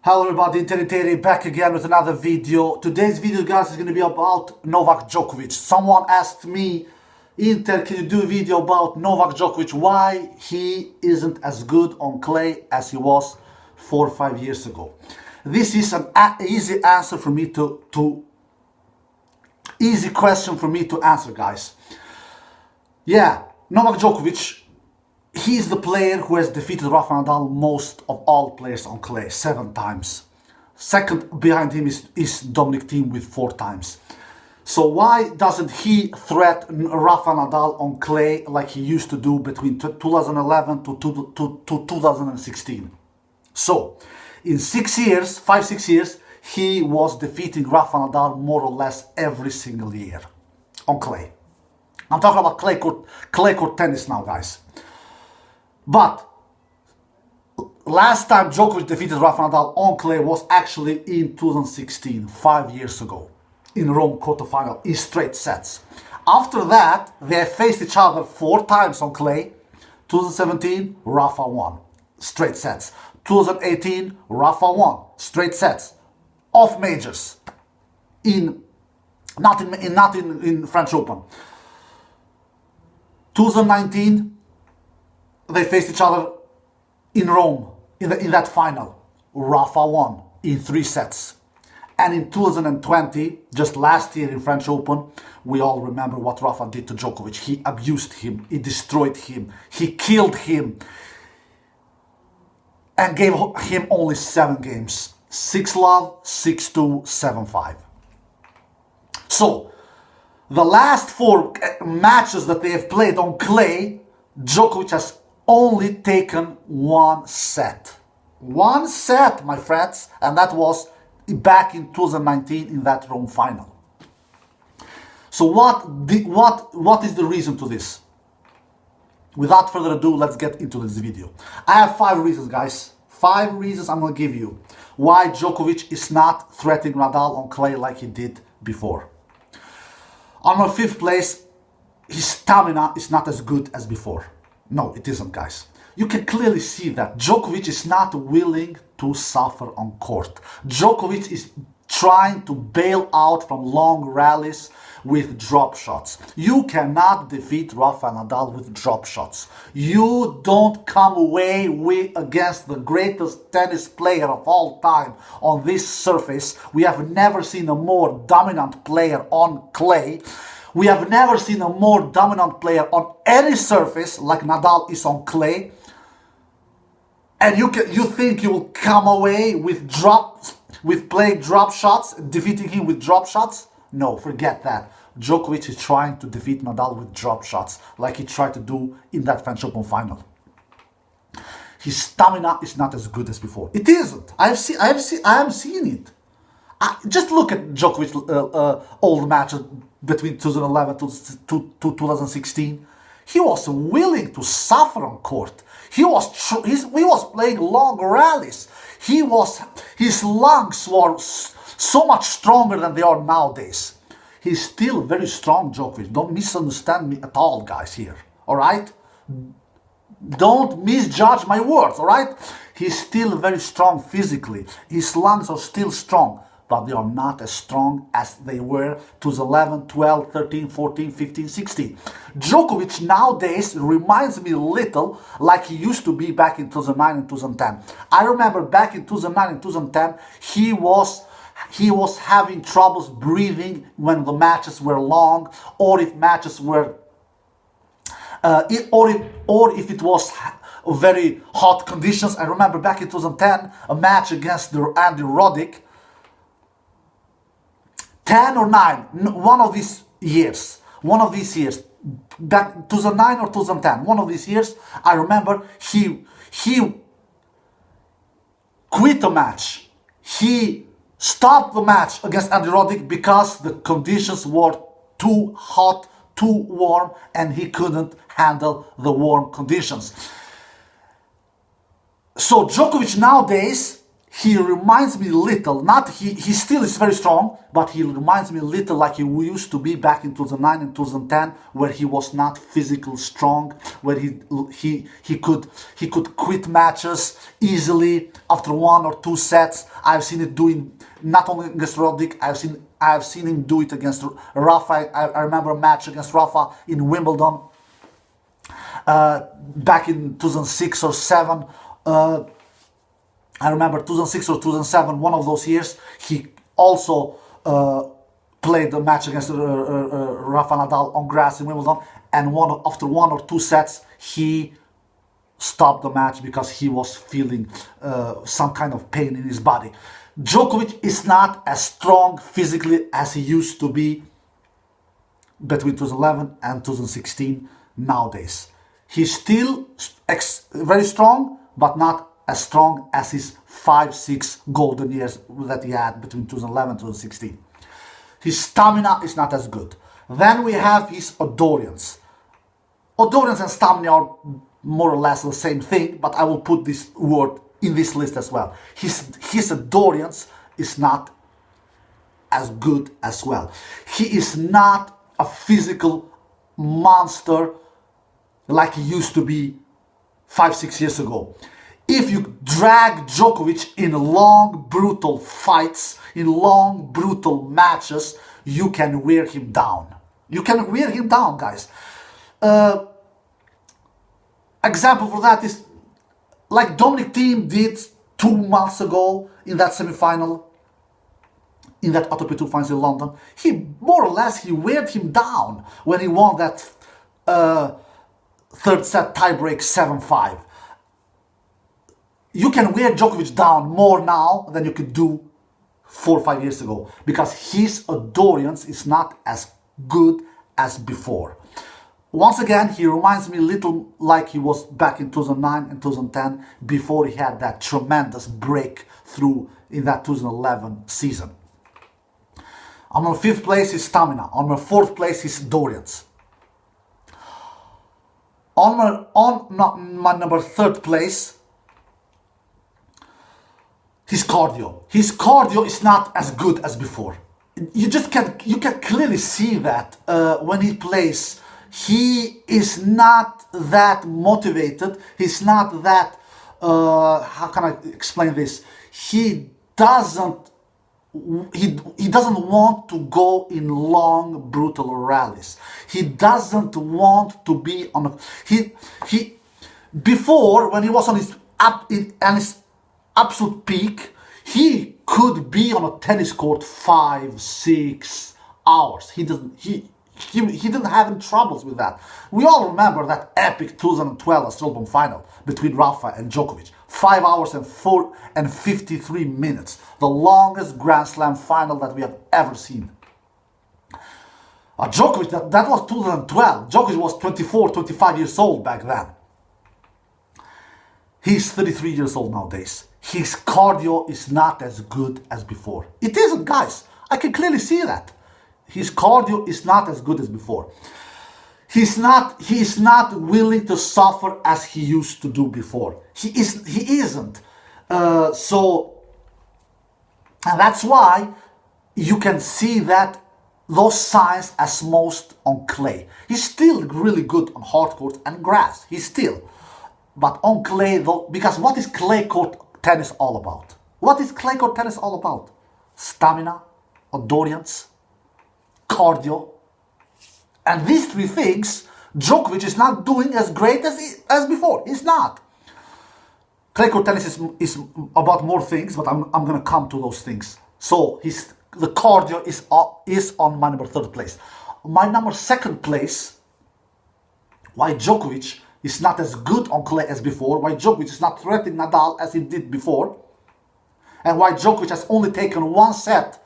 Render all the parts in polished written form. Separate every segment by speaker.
Speaker 1: Hello everybody, Terry back again with another video. Today's video, guys, is going to be about Novak Djokovic. Someone asked me, Inter, can you do a video about Novak Djokovic, why he isn't as good on clay as he was 4 or 5 years ago. This is an easy answer for me easy question for me to answer, guys. Yeah, Novak Djokovic, he is the player who has defeated Rafael Nadal most of all players on clay, 7 times. Second behind him is Dominic Thiem with 4 times. So why doesn't he threaten Rafael Nadal on clay like he used to do between 2011 to 2016? So, in 6 years, 5-6 years, he was defeating Rafael Nadal more or less every single year on clay. I'm talking about clay court tennis now, guys. But last time Djokovic defeated Rafael Nadal on clay was actually in 2016, 5 years ago, in Rome quarterfinal, in straight sets. After that, they faced each other 4 times on clay. 2017, Rafa won, straight sets. 2018, Rafa won, straight sets, off majors, not in French Open. 2019. They faced each other in Rome, in that final. Rafa won in 3 sets. And in 2020, just last year in French Open, we all remember what Rafa did to Djokovic. He abused him, he destroyed him, he killed him, and gave him only 7 games. 6-love, 6-2, 7-5. So, the last 4 matches that they have played on clay, Djokovic has only taken 1 set. 1 set, my friends, and that was back in 2019 in that Rome final. So what is the reason to this? Without further ado, let's get into this video. I have 5 reasons, guys. 5 reasons I'm going to give you why Djokovic is not threatening Nadal on clay like he did before. On my 5th place, his stamina is not as good as before. No, it isn't, guys. You can clearly see that Djokovic is not willing to suffer on court. Djokovic is trying to bail out from long rallies with drop shots. You cannot defeat Rafael Nadal with drop shots. You don't come away against the greatest tennis player of all time on this surface. We have never seen a more dominant player on clay. We have never seen a more dominant player on any surface like Nadal is on clay. And you think you will come away with playing drop shots, defeating him with drop shots? No, forget that. Djokovic is trying to defeat Nadal with drop shots like he tried to do in that French Open final. His stamina is not as good as before. It isn't. I am seeing it. Just look at Djokovic's old matches between 2011 to 2016. He was willing to suffer on court. He was playing long rallies. His lungs were so much stronger than they are nowadays. He's still very strong, Djokovic. Don't misunderstand me at all, guys, here. Alright? Don't misjudge my words, alright? He's still very strong physically. His lungs are still strong, but they are not as strong as they were 2011, 12, 13, 14, 15, 16. Djokovic nowadays reminds me a little like he used to be back in 2009 and 2010. I remember back in 2009 and 2010, he was having troubles breathing when the matches were long, or if matches were, or if it was very hot conditions. I remember back in 2010, a match against Andy Roddick, 10 or 9, one of these years, back 2009 or 2010, one of these years, I remember he quit the match. He stopped the match against Andy Roddick because the conditions were too hot, too warm, and he couldn't handle the warm conditions. So Djokovic nowadays, he reminds me little, not he still is very strong, but he reminds me little like he used to be back in 2009 and 2010, where he was not physically strong, where he could quit matches easily after 1 or 2 sets. I've seen it doing not only against Roddick, I've seen him do it against Rafa. I remember a match against Rafa in Wimbledon back in 2006 or 7. I remember 2006 or 2007, one of those years, he also played a match against Rafael Nadal on grass in Wimbledon, and after 1 or 2 sets, he stopped the match because he was feeling some kind of pain in his body. Djokovic is not as strong physically as he used to be between 2011 and 2016 nowadays. He's still very strong, but not as strong as his 5-6 golden years that he had between 2011 and 2016. His stamina is not as good. Then we have his endurance. Endurance and stamina are more or less the same thing, but I will put this word in this list as well. His endurance is not as good as well. He is not a physical monster like he used to be 5-6 years ago. If you drag Djokovic in long, brutal fights, in long, brutal matches, you can wear him down. You can wear him down, guys. Example for that is like Dominic Thiem did 2 months ago in that semi-final, in that ATP 2 finals in London. He more or less weighed him down when he won that third set tiebreak 7-5. You can wear Djokovic down more now than you could do 4 or 5 years ago, because his endurance is not as good as before. Once again, he reminds me a little like he was back in 2009 and 2010, before he had that tremendous breakthrough in that 2011 season. On my 5th place is stamina. On my 4th place is endurance. On my number 3rd place, his cardio. His cardio is not as good as before. You can clearly see that when he plays. He is not that motivated. He's not that, how can I explain this? He doesn't want to go in long, brutal rallies. He doesn't want to be on before, when he was on his absolute peak, he could be on a tennis court 5-6 hours. He didn't have any troubles with that. We all remember that epic 2012 Australian final between Rafa and Djokovic. 5 hours and 53 minutes. The longest Grand Slam final that we have ever seen. Djokovic, that was 2012. Djokovic was 24, 25 years old back then. He's 33 years old nowadays. His cardio is not as good as before. It isn't, guys. I can clearly see that. His cardio is not as good as before. He's not willing to suffer as he used to do before. He isn't. And that's why you can see that those signs as most on clay. He's still really good on hard court and grass. But on clay though, because what is clay court tennis all about? What is clay court tennis all about? Stamina, endurance, cardio, and these 3 things Djokovic is not doing as great as before. He's not. Clay court tennis is about more things, but I'm gonna come to those things. So the cardio is on my number 3rd place. My number 2nd place, why Djokovic is not as good on clay as before, why Djokovic is not threatening Nadal as he did before, and why Djokovic has only taken 1 set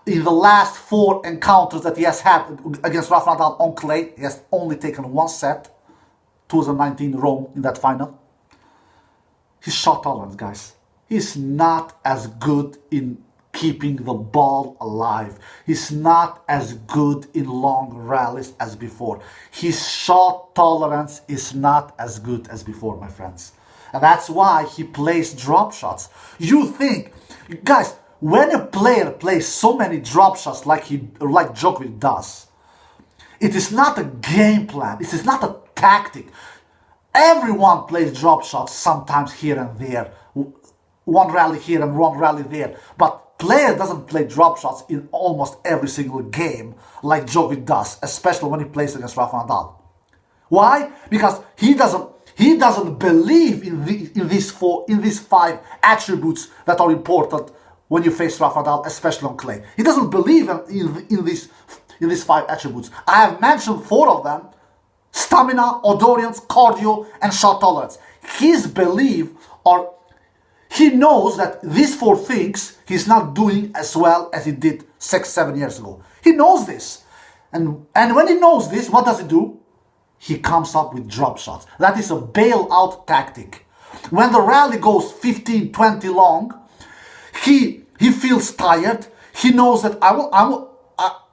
Speaker 1: in the last 4 encounters that he has had against Rafael Nadal on clay. He has only taken 1 set, 2019 Rome in that final. His shot tolerance, guys. He's not as good in keeping the ball alive. He's not as good in long rallies as before. His shot tolerance is not as good as before, my friends. And that's why he plays drop shots. You think, guys, when a player plays so many drop shots like Djokovic does, it is not a game plan. It is not a tactic. Everyone plays drop shots sometimes here and there. One rally here and one rally there. But player doesn't play drop shots in almost every single game like Djokovic does, especially when he plays against Rafael Nadal. Why? Because he doesn't believe in these 5 attributes that are important when you face Rafael Nadal, especially on clay. He doesn't believe in these 5 attributes. I have mentioned 4 of them: stamina, endurance, cardio, and shot tolerance. His belief, or he knows that these 4 things he's not doing as well as he did 6-7 years ago. He knows this. And when he knows this, what does he do? He comes up with drop shots. That is a bailout tactic. When the rally goes 15-20 long, he feels tired. He knows that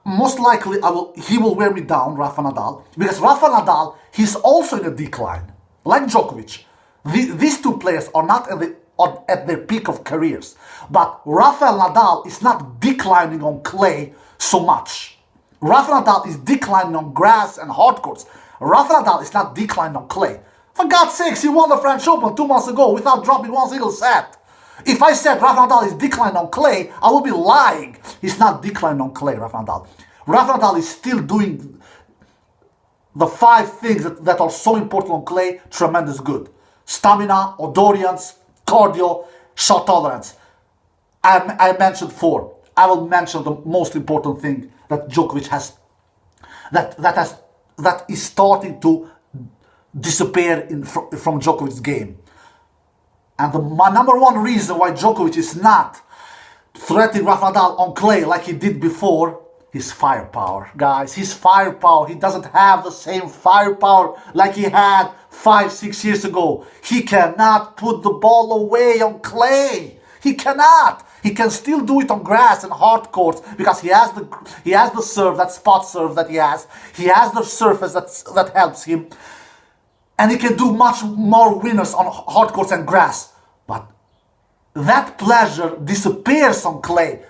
Speaker 1: most likely he will wear me down, Rafael Nadal, because Rafael Nadal, he's also in a decline, like Djokovic. These 2 players are not at their peak of careers, but Rafael Nadal is not declining on clay so much. Rafael Nadal is declining on grass and hard courts. Rafael Nadal is not declining on clay. For God's sakes, he won the French Open 2 months ago without dropping one single set. If I said Rafael Nadal is declining on clay, I would be lying. He's not declining on clay, Rafael Nadal. Rafael Nadal is still doing the 5 things that are so important on clay, tremendous good. Stamina, endurance, cardio, shot tolerance. I mentioned 4. I will mention the most important thing that Djokovic has, that is starting to disappear from Djokovic's game. And my number 1 reason why Djokovic is not threatening Rafael Nadal on clay like he did before, his firepower. Guys, his firepower. He doesn't have the same firepower like he had 5-6 years ago. He cannot put the ball away on clay. He cannot. He can still do it on grass and hard courts because he has the serve, that spot serve that he has. He has the surface that helps him. And he can do much more winners on hard courts and grass. But that pleasure disappears on clay.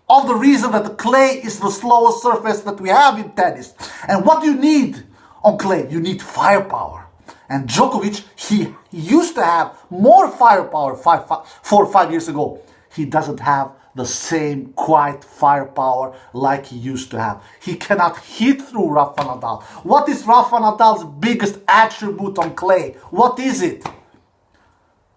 Speaker 1: Of the reason that the clay is the slowest surface that we have in tennis. And what do you need on clay? You need firepower. And Djokovic, he used to have more firepower 4 or 5 years ago. He doesn't have the same quiet firepower like he used to have. He cannot hit through Rafael Nadal. What is Rafael Nadal's biggest attribute on clay? What is it?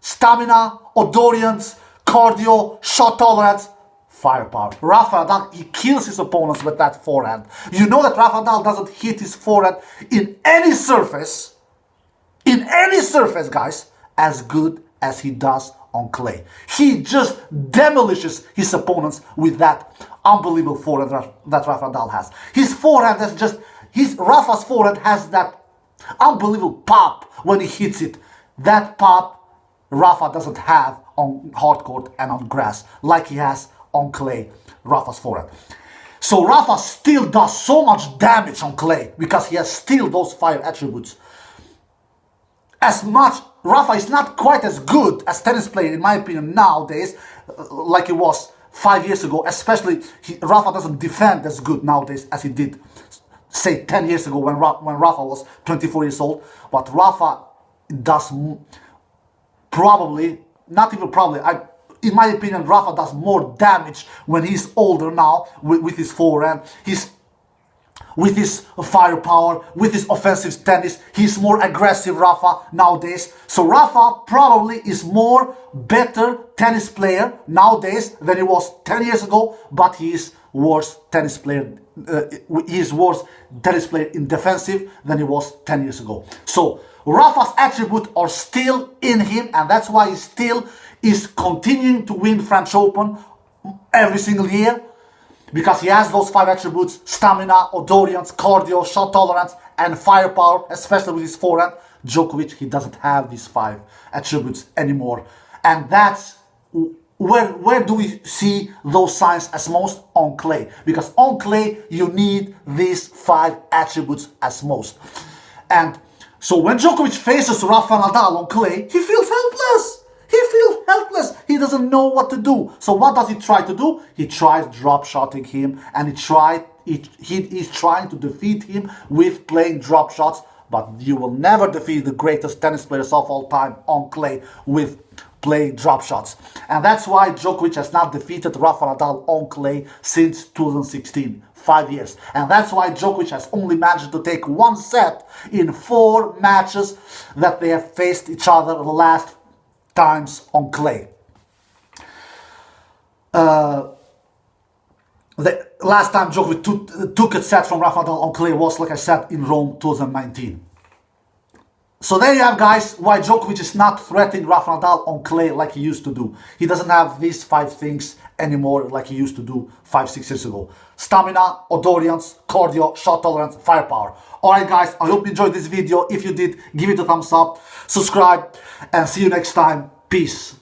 Speaker 1: Stamina, endurance, cardio, shot tolerance, firepower. Rafael Nadal, he kills his opponents with that forehand. You know that Rafael Nadal doesn't hit his forehand in any surface, guys, as good as he does on clay. He just demolishes his opponents with that unbelievable forehand that Rafael Nadal has. His forehand Rafa's forehand has that unbelievable pop when he hits it. That pop Rafa doesn't have on hard court and on grass like he has on clay, Rafa's forehand. So Rafa still does so much damage on clay because he has still those 5 attributes. Rafa is not quite as good as tennis player, in my opinion, nowadays, like he was 5 years ago. Especially, Rafa doesn't defend as good nowadays as he did, say, 10 years ago when Rafa was 24 years old. But Rafa does in my opinion, Rafa does more damage when he's older now with his forehand. With his firepower, with his offensive tennis, he's more aggressive, Rafa, nowadays. So Rafa probably is better tennis player nowadays than he was 10 years ago, but he is worse tennis player. He is worse tennis player in defensive than he was 10 years ago. So Rafa's attributes are still in him, and that's why he still is continuing to win French Open every single year. Because he has those 5 attributes: stamina, endurance, cardio, shot tolerance, and firepower, especially with his forehand. Djokovic, he doesn't have these 5 attributes anymore. And that's where do we see those signs as most? On clay. Because on clay, you need these 5 attributes as most. And So when Djokovic faces Rafael Nadal on clay, he feels helpless. He feels helpless. He doesn't know what to do. So what does he try to do? He tries drop shotting him, and he's trying to defeat him with playing drop shots. But you will never defeat the greatest tennis players of all time on clay with playing drop shots. And that's why Djokovic has not defeated Rafael Nadal on clay since 2016. 5 years. And that's why Djokovic has only managed to take one set in 4 matches that they have faced each other the last times on clay. The last time Djokovic took a set from Rafael Nadal on clay was, like I said, in Rome 2019. So there you have, guys, why Djokovic is not threatening Rafael Nadal on clay like he used to do. He doesn't have these 5 things anymore like he used to do 5-6 years ago. Stamina, endurance, cardio, shot tolerance, firepower. Alright, guys, I hope you enjoyed this video. If you did, give it a thumbs up, subscribe, and see you next time. Peace.